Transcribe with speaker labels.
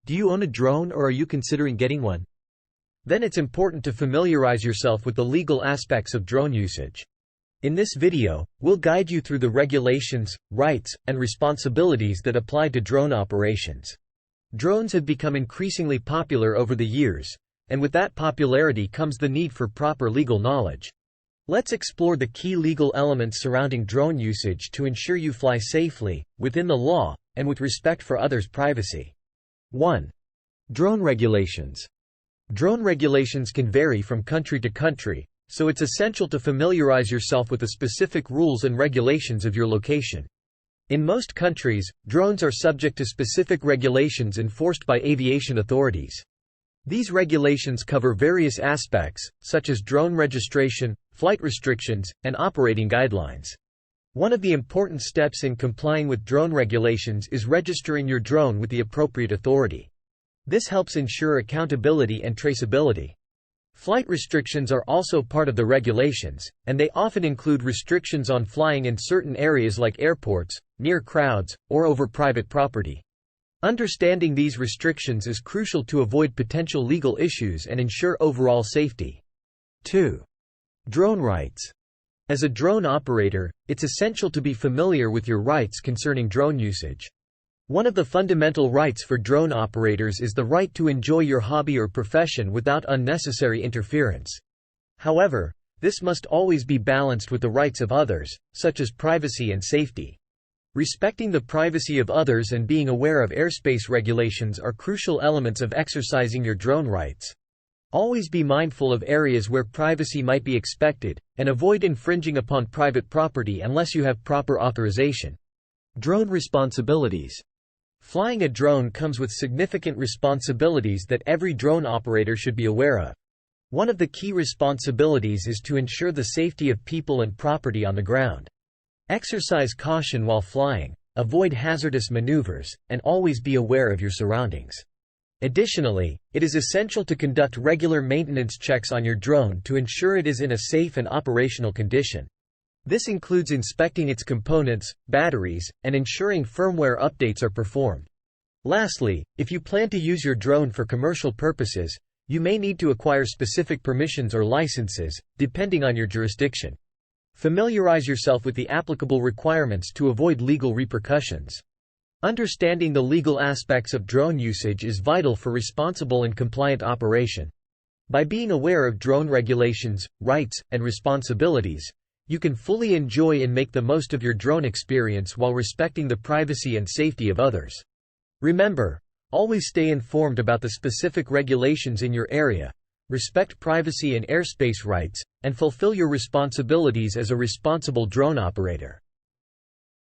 Speaker 1: Do you own a drone or are you considering getting one? Then it's important to familiarize yourself with the legal aspects of drone usage. In this video, we'll guide you through the regulations, rights, and responsibilities that apply to drone operations. Drones have become increasingly popular over the years, and with that popularity comes the need for proper legal knowledge. Let's explore the key legal elements surrounding drone usage to ensure you fly safely, within the law, and with respect for others' privacy. 1. Drone regulations. Drone regulations can vary from country to country, so it's essential to familiarize yourself with the specific rules and regulations of your location. In most countries, drones are subject to specific regulations enforced by aviation authorities. These regulations cover various aspects, such as drone registration, flight restrictions, and operating guidelines. One of the important steps in complying with drone regulations is registering your drone with the appropriate authority. This helps ensure accountability and traceability. Flight restrictions are also part of the regulations, and they often include restrictions on flying in certain areas like airports, near crowds, or over private property. Understanding these restrictions is crucial to avoid potential legal issues and ensure overall safety. 2. Drone rights. As a drone operator, it's essential to be familiar with your rights concerning drone usage. One of the fundamental rights for drone operators is the right to enjoy your hobby or profession without unnecessary interference. However, this must always be balanced with the rights of others, such as privacy and safety. Respecting the privacy of others and being aware of airspace regulations are crucial elements of exercising your drone rights. Always be mindful of areas where privacy might be expected, and avoid infringing upon private property unless you have proper authorization. Drone responsibilities. Flying a drone comes with significant responsibilities that every drone operator should be aware of. One of the key responsibilities is to ensure the safety of people and property on the ground. Exercise caution while flying, avoid hazardous maneuvers, and always be aware of your surroundings. Additionally, it is essential to conduct regular maintenance checks on your drone to ensure it is in a safe and operational condition. This includes inspecting its components, batteries, and ensuring firmware updates are performed. Lastly, if you plan to use your drone for commercial purposes, you may need to acquire specific permissions or licenses, depending on your jurisdiction. Familiarize yourself with the applicable requirements to avoid legal repercussions. Understanding the legal aspects of drone usage is vital for responsible and compliant operation. By being aware of drone regulations, rights, and responsibilities, you can fully enjoy and make the most of your drone experience while respecting the privacy and safety of others. Remember, always stay informed about the specific regulations in your area, respect privacy and airspace rights, and fulfill your responsibilities as a responsible drone operator.